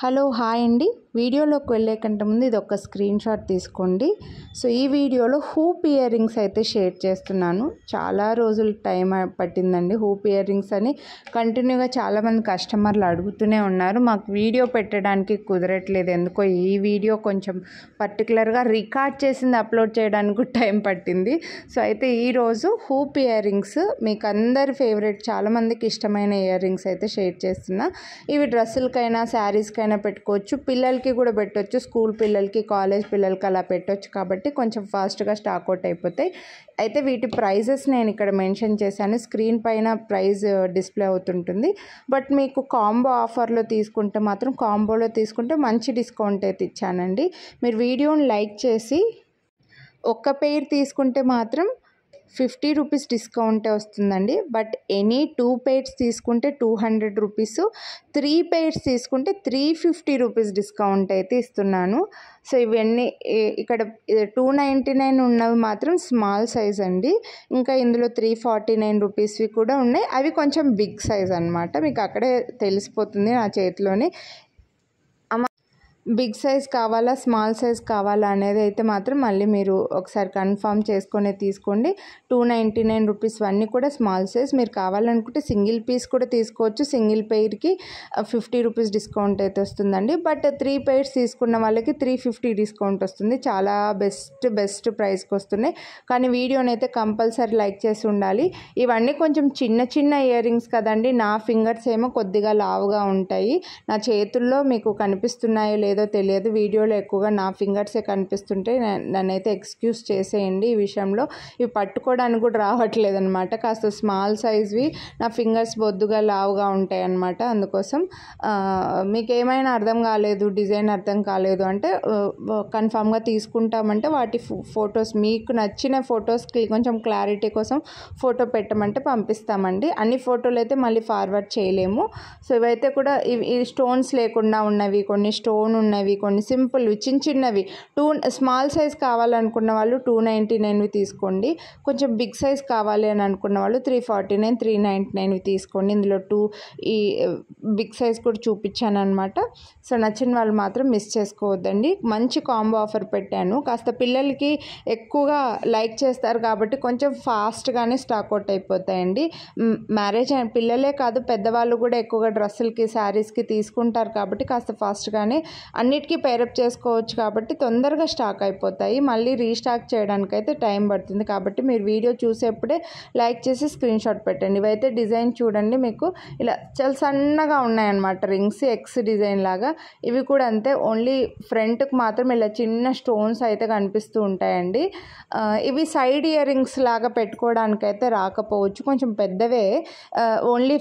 Hello hi అండి. వీడియోలోకి వెళ్ళే కంటే ముందు ఇది ఒక స్క్రీన్ షాట్ తీసుకోండి. సో ఈ వీడియోలో హూప్ ఇయర్ రింగ్స్ అయితే షేర్ చేస్తున్నాను. చాలా రోజులు టైం పట్టిందండి హూప్ ఇయర్ రింగ్స్ అని కంటిన్యూగా చాలామంది కస్టమర్లు అడుగుతూనే ఉన్నారు. మాకు వీడియో పెట్టడానికి కుదరట్లేదు, ఎందుకో ఈ వీడియో కొంచెం పర్టికులర్గా రికార్డ్ చేసింది అప్లోడ్ చేయడానికి టైం పట్టింది. సో అయితే ఈరోజు హూప్ ఇయర్ రింగ్స్ మీకు అందరి ఫేవరెట్, చాలామందికి ఇష్టమైన ఇయర్ రింగ్స్ అయితే షేర్ చేస్తున్నా. ఇవి డ్రెస్సులకైనా శారీస్కైనా పెట్టుకోవచ్చు, పిల్లలకి కూడా పెట్టవచ్చు, స్కూల్ పిల్లలకి కాలేజ్ పిల్లలకి అలా పెట్టవచ్చు. కాబట్టి కొంచెం ఫాస్ట్గా స్టాక్ అవుట్ అయిపోతాయి. అయితే వీటి ప్రైజెస్ నేను ఇక్కడ మెన్షన్ చేశాను, స్క్రీన్ పైన ప్రైస్ డిస్ప్లే అవుతుంటుంది. బట్ మీకు కాంబో ఆఫర్లో తీసుకుంటే మాత్రం, కాంబోలో తీసుకుంటే మంచి డిస్కౌంట్ అయితే ఇచ్చానండి. మీరు వీడియోని లైక్ చేసి ఒక్క పెయిర్ తీసుకుంటే మాత్రం 50 రూపీస్ డిస్కౌంటే వస్తుందండి. బట్ ఎనీ 2 పెయిర్స్ తీసుకుంటే 200 రూపీస్, 3 పెయిర్స్ తీసుకుంటే 350 రూపీస్ డిస్కౌంట్ అయితే ఇస్తున్నాను. సో ఇవన్నీ ఇక్కడ 299 ఉన్నవి మాత్రం స్మాల్ సైజ్ అండి. ఇంకా ఇందులో 349 రూపీస్వి కూడా ఉన్నాయి, అవి కొంచెం బిగ్ సైజ్ అనమాట. మీకు అక్కడే తెలిసిపోతుంది నా చేతిలోనే బిగ్ సైజ్ కావాలా స్మాల్ సైజ్ కావాలా అనేది అయితే మాత్రం మళ్ళీ మీరు ఒకసారి కన్ఫర్మ్ చేసుకొని తీసుకోండి. 299 రూపీస్ అన్నీ కూడా స్మాల్ సైజ్. మీరు కావాలనుకుంటే సింగిల్ పీస్ కూడా తీసుకోవచ్చు. సింగిల్ పెయిర్కి 50 రూపీస్ డిస్కౌంట్ అయితే వస్తుందండి. బట్ 3 పెయిర్స్ తీసుకున్న వాళ్ళకి 350 డిస్కౌంట్ వస్తుంది. చాలా బెస్ట్ ప్రైస్కి వస్తున్నాయి. కానీ వీడియోని అయితే కంపల్సరీ లైక్ చేసి ఉండాలి. ఇవన్నీ కొంచెం చిన్న ఇయర్ రింగ్స్ కదండి, నా ఫింగర్స్ ఏమో కొద్దిగా లావుగా ఉంటాయి. నా చేతుల్లో మీకు కనిపిస్తున్నాయో లేదో తెలియదు, వీడియోలో ఎక్కువగా నా ఫింగర్సే కనిపిస్తుంటే నన్నైతే ఎక్స్క్యూజ్ చేసేయండి. ఈ విషయంలో ఇవి పట్టుకోవడానికి కూడా రావట్లేదు అనమాట. కాస్త స్మాల్ సైజ్వి, నా ఫింగర్స్ బొద్దుగా లావుగా ఉంటాయి అన్నమాట. అందుకోసం మీకు ఏమైనా అర్థం కాలేదు, డిజైన్ అర్థం కాలేదు అంటే కన్ఫామ్గా తీసుకుంటామంటే వాటి ఫొటోస్, మీకు నచ్చిన ఫొటోస్కి కొంచెం క్లారిటీ కోసం ఫోటో పెట్టమంటే పంపిస్తామండి. అన్ని ఫోటోలు అయితే మళ్ళీ ఫార్వర్డ్ చేయలేము. సో ఇవైతే కూడా ఇవి స్టోన్స్ లేకుండా ఉన్నవి, కొన్ని స్టోన్ ఉన్నవి, కొన్ని సింపుల్ చిన్నవి. స్మాల్ సైజ్ కావాలనుకున్న వాళ్ళు 299వి తీసుకోండి. కొంచెం బిగ్ సైజ్ కావాలి అని అనుకున్న వాళ్ళు 349, 399వి తీసుకోండి. ఇందులో ఈ బిగ్ సైజ్ కూడా చూపించాను అనమాట. సో నచ్చిన వాళ్ళు మాత్రం మిస్ చేసుకోవద్దండి. మంచి కాంబో ఆఫర్ పెట్టాను. కాస్త పిల్లలకి ఎక్కువగా లైక్ చేస్తారు కాబట్టి కొంచెం ఫాస్ట్గానే స్టాక్ అవుట్ అయిపోతాయండి. మ్యారేజ్ అయిన పిల్లలే కాదు, పెద్దవాళ్ళు కూడా ఎక్కువగా డ్రెస్సులకి శారీస్కి తీసుకుంటారు కాబట్టి కాస్త ఫాస్ట్గానే అన్నిటికీ పేరప్ చేసుకోవచ్చు. కాబట్టి తొందరగా స్టాక్ అయిపోతాయి. మళ్ళీ రీస్టాక్ చేయడానికైతే టైం పడుతుంది. కాబట్టి మీరు వీడియో చూసేప్పుడే లైక్ చేసి స్క్రీన్ షాట్ పెట్టండి. ఇవైతే డిజైన్ చూడండి, మీకు ఇలా చాలా సన్నగా ఉన్నాయన్నమాట రింగ్స్, ఎక్స్ డిజైన్ లాగా. ఇవి కూడా అంతే, ఓన్లీ ఫ్రంట్కి మాత్రం ఇలా చిన్న స్టోన్స్ అయితే కనిపిస్తూ ఉంటాయండి. ఇవి సైడ్ ఇయర్ రింగ్స్ లాగా పెట్టుకోవడానికైతే రాకపోవచ్చు, కొంచెం పెద్దవే. ఓన్లీ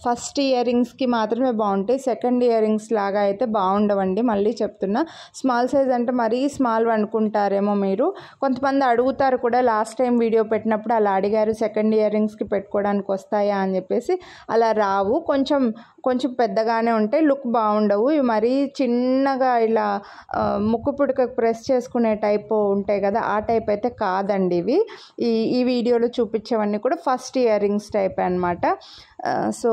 ఫస్ట్ ఇయర్ రింగ్స్కి మాత్రమే బాగుంటాయి, సెకండ్ ఇయర్ రింగ్స్ లాగా అయితే బాగుండవండి. మళ్ళీ చెప్తున్నా, స్మాల్ సైజ్ అంటే మరీ స్మాల్ అనుకుంటారేమో మీరు. కొంతమంది అడుగుతారు కూడా, లాస్ట్ టైం వీడియో పెట్టినప్పుడు అలా అడిగారు, సెకండ్ ఇయర్ రింగ్స్కి పెట్టుకోవడానికి వస్తాయా అని చెప్పేసి. అలా రావు, కొంచెం పెద్దగానే ఉంటాయి, లుక్ బాగుండవు. ఇవి మరీ చిన్నగా ఇలా ముక్కు పుడకకు ప్రెస్ చేసుకునే టైపు ఉంటాయి కదా, ఆ టైప్ అయితే కాదండి ఇవి. ఈ వీడియోలో చూపించేవన్నీ కూడా ఫస్ట్ ఇయర్ రింగ్స్ టైప్ అనమాట. సో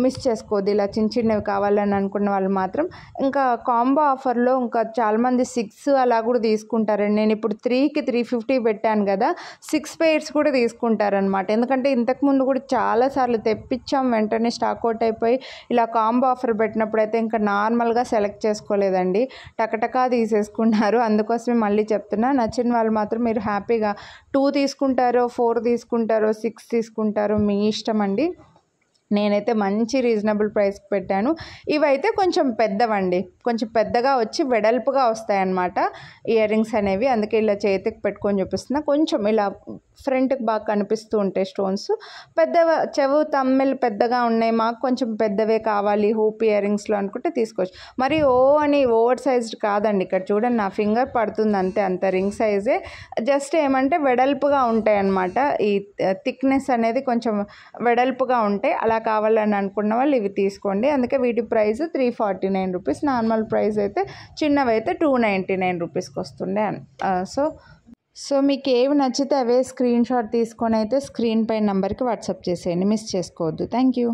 మిస్ చేసుకోవద్దు. ఇలా చిన్నవి కావాలని అనుకున్న వాళ్ళు మాత్రం. ఇంకా కాంబో ఆఫర్లో ఇంకా చాలామంది 6 అలా కూడా తీసుకుంటారండి. నేను ఇప్పుడు 3కి 350 పెట్టాను కదా, 6 పెయిర్స్ కూడా తీసుకుంటారనమాట. ఎందుకంటే ఇంతకుముందు కూడా చాలాసార్లు తెప్పించాం, వెంటనే స్టాక్ అవుట్ అయిపోయి ఇలా కాంబో ఆఫర్ పెట్టినప్పుడు అయితే ఇంకా నార్మల్గా సెలెక్ట్ చేసుకోలేదండి, టకటకా తీసేసుకున్నారు. అందుకోసమే మళ్ళీ చెప్తున్నా, నచ్చిన వాళ్ళు మాత్రం మీరు హ్యాపీగా 2 తీసుకుంటారో, 4 తీసుకుంటారో, 6 తీసుకుంటారో మీ ఇష్టం అండి. నేనైతే మంచి రీజనబుల్ ప్రైస్కి పెట్టాను. ఇవైతే కొంచెం పెద్దవండి, కొంచెం పెద్దగా వచ్చి వెడల్పుగా వస్తాయన్నమాట ఇయర్ రింగ్స్ అనేవి. అందుకే ఇలా చేతికి పెట్టుకొని చూపిస్తున్నా. కొంచెం ఇలా ఫ్రంట్కి బాగా కనిపిస్తూ ఉంటాయి స్టోన్స్. చెవు తమ్మెలు పెద్దగా ఉన్నాయి, మాకు కొంచెం పెద్దవే కావాలి హూప్ ఇయర్ రింగ్స్లో అనుకుంటే తీసుకోవచ్చు. మరి అని ఓవర్ సైజ్డ్ కాదండి. ఇక్కడ చూడండి, నా ఫింగర్ పడుతుంది అంతే, అంత రింగ్ సైజే. జస్ట్ ఏమంటే వెడల్పుగా ఉంటాయి అన్నమాట. ఈ థిక్నెస్ అనేది కొంచెం వెడల్పుగా ఉంటాయి. అలా కావాలని అనుకున్న వాళ్ళు ఇవి తీసుకోండి. అందుకే వీటి ప్రైస్ 349 రూపీస్. నార్మల్ ప్రైస్ అయితే చిన్నవైతే 299 రూపీస్కి వస్తుండే. సో మీకు ఏవి నచ్చితే అవే స్క్రీన్ షాట్ తీసుకొని అయితే స్క్రీన్ పై నెంబర్కి వాట్సాప్ చేసేయండి, మిస్ చేసుకోవద్దు. Thank you.